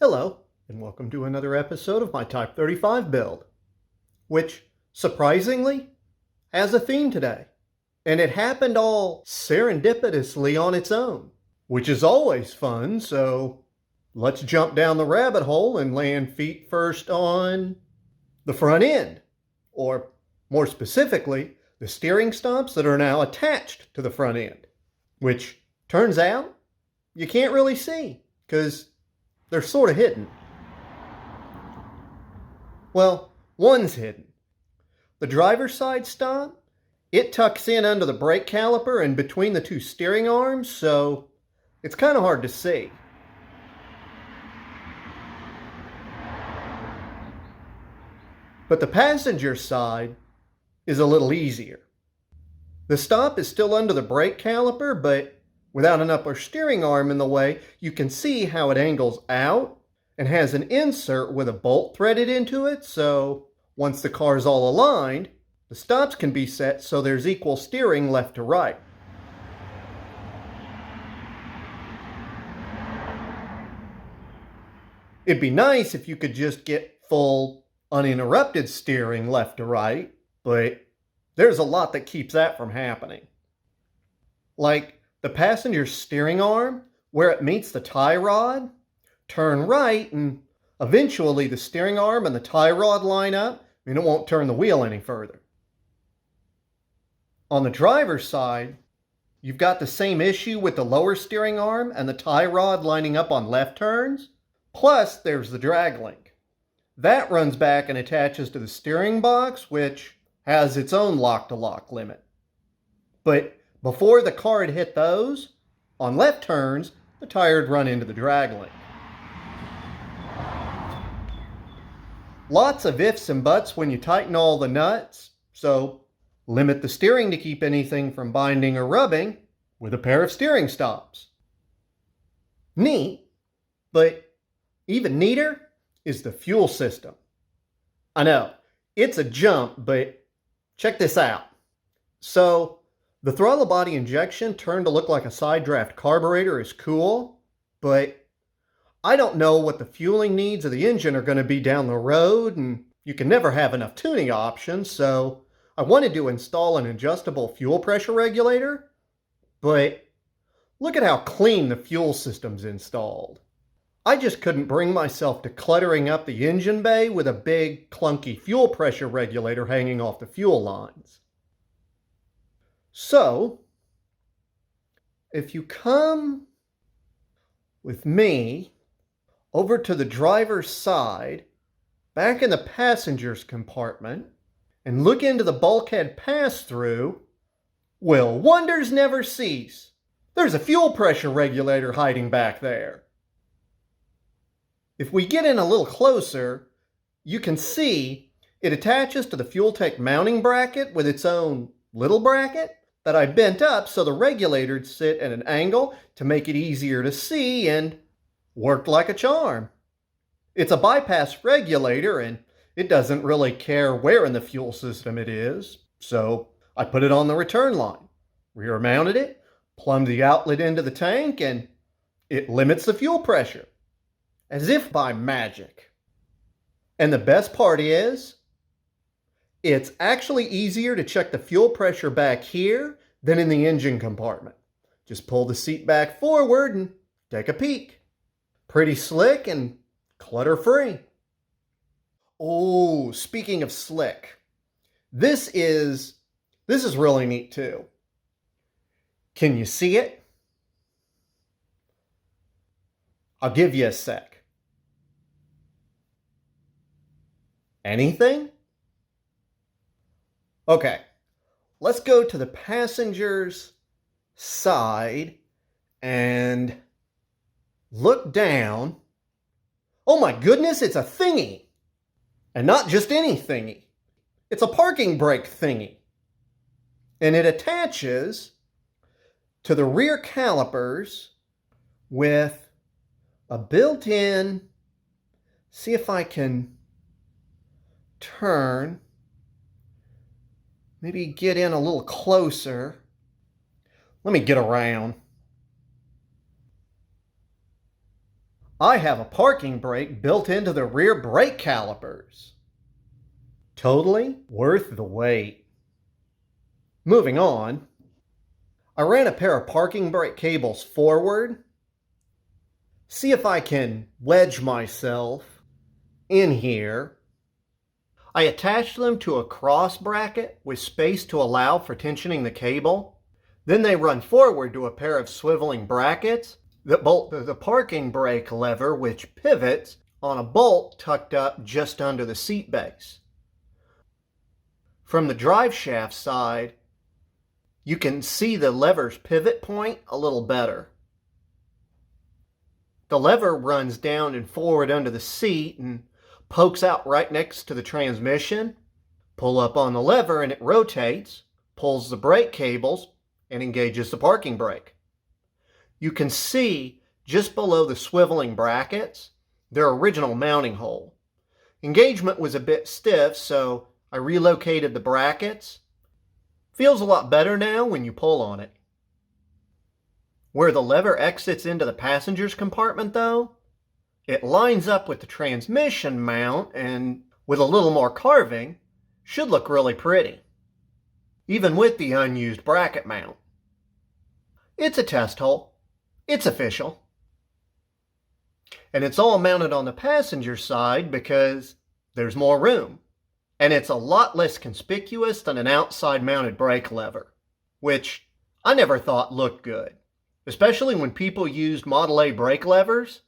Hello, and welcome to another episode of my Type 35 build, which, surprisingly, has a theme today. And it happened all serendipitously on its own, which is always fun, so let's jump down the rabbit hole and land feet first on the front end, or more specifically, the steering stumps that are now attached to the front end, which turns out you can't really see because they're sort of hidden. Well, one's hidden. The driver's side stump, it tucks in under the brake caliper and between the two steering arms, so it's kind of hard to see. But the passenger side is a little easier. The stump is still under the brake caliper, but without an upper steering arm in the way, you can see how it angles out and has an insert with a bolt threaded into it, so once the car's all aligned, the stops can be set so there's equal steering left to right. It'd be nice if you could just get full, uninterrupted steering left to right, but there's a lot that keeps that from happening. Like the passenger steering arm, where it meets the tie rod, turn right and eventually the steering arm and the tie rod line up and it won't turn the wheel any further. On the driver's side, you've got the same issue with the lower steering arm and the tie rod lining up on left turns, plus there's the drag link. That runs back and attaches to the steering box, which has its own lock-to-lock limit. But before the car had hit those, on left turns, the tire had run into the drag link. Lots of ifs and buts when you tighten all the nuts, so limit the steering to keep anything from binding or rubbing with a pair of steering stops. Neat, but even neater is the fuel system. I know, it's a jump, but check this out. So, the throttle body injection turned to look like a side draft carburetor is cool, but I don't know what the fueling needs of the engine are going to be down the road, and you can never have enough tuning options, so I wanted to install an adjustable fuel pressure regulator, but look at how clean the fuel system's installed. I just couldn't bring myself to cluttering up the engine bay with a big, clunky fuel pressure regulator hanging off the fuel lines. So, if you come with me over to the driver's side, back in the passenger's compartment, and look into the bulkhead pass-through, well, wonders never cease. There's a fuel pressure regulator hiding back there. If we get in a little closer, you can see it attaches to the fuel tank mounting bracket with its own little bracket that I bent up so the regulators sit at an angle to make it easier to see and worked like a charm. It's a bypass regulator and it doesn't really care where in the fuel system it is, so I put it on the return line, rear mounted it, plumbed the outlet into the tank, and it limits the fuel pressure, as if by magic. And the best part is, it's actually easier to check the fuel pressure back here than in the engine compartment. Just pull the seat back forward and take a peek. Pretty slick and clutter-free. Oh, speaking of slick, this is really neat too. Can you see it? I'll give you a sec. Anything? Okay, let's go to the passenger's side and look down. Oh my goodness, it's a thingy. And not just any thingy. It's a parking brake thingy. And it attaches to the rear calipers with a built-in, see if I can turn, maybe get in a little closer. Let me get around. I have a parking brake built into the rear brake calipers. Totally worth the wait. Moving on, I ran a pair of parking brake cables forward. See if I can wedge myself in here. I attached them to a cross bracket with space to allow for tensioning the cable. Then they run forward to a pair of swiveling brackets that bolt to the parking brake lever, which pivots on a bolt tucked up just under the seat base. From the drive shaft side, you can see the lever's pivot point a little better. The lever runs down and forward under the seat and pokes out right next to the transmission. Pull up on the lever and it rotates, pulls the brake cables, and engages the parking brake. You can see just below the swiveling brackets their original mounting hole. Engagement was a bit stiff, so I relocated the brackets. Feels a lot better now when you pull on it. Where the lever exits into the passenger's compartment though, it lines up with the transmission mount and with a little more carving, should look really pretty. Even with the unused bracket mount. It's a test hole. It's official. And it's all mounted on the passenger side because there's more room. And it's a lot less conspicuous than an outside mounted brake lever, which I never thought looked good, especially when people used Model A brake levers.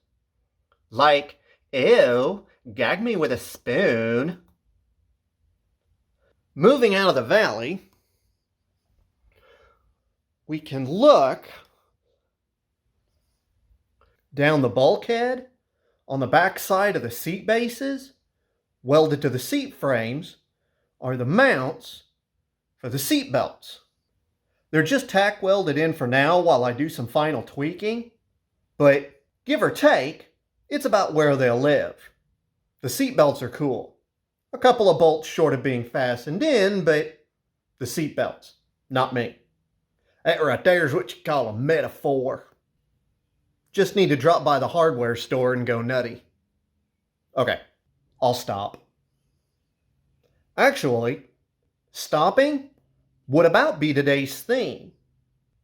Like, ew, gag me with a spoon. Moving out of the valley, we can look down the bulkhead on the back side of the seat bases. Welded to the seat frames are the mounts for the seat belts. They're just tack welded in for now while I do some final tweaking, but give or take, it's about where they'll live. The seat belts are cool. A couple of bolts short of being fastened in, but the seat belts, not me. That right there is what you call a metaphor. Just need to drop by the hardware store and go nutty. Okay. I'll stop. Actually, stopping would about be today's theme.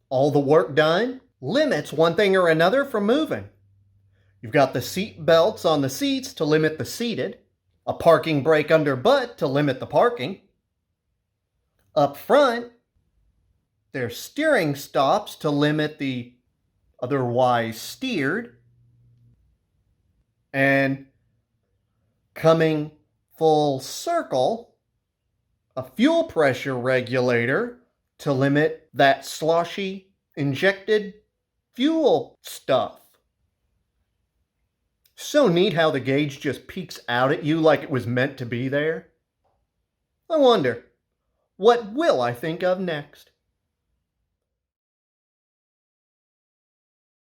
All the work done limits one thing or another from moving. You've got the seat belts on the seats to limit the seated, a parking brake under butt to limit the parking. Up front, there's steering stops to limit the otherwise steered, and coming full circle, a fuel pressure regulator to limit that sloshy injected fuel stuff. So neat how the gauge just peeks out at you like it was meant to be there. I wonder, what will I think of next?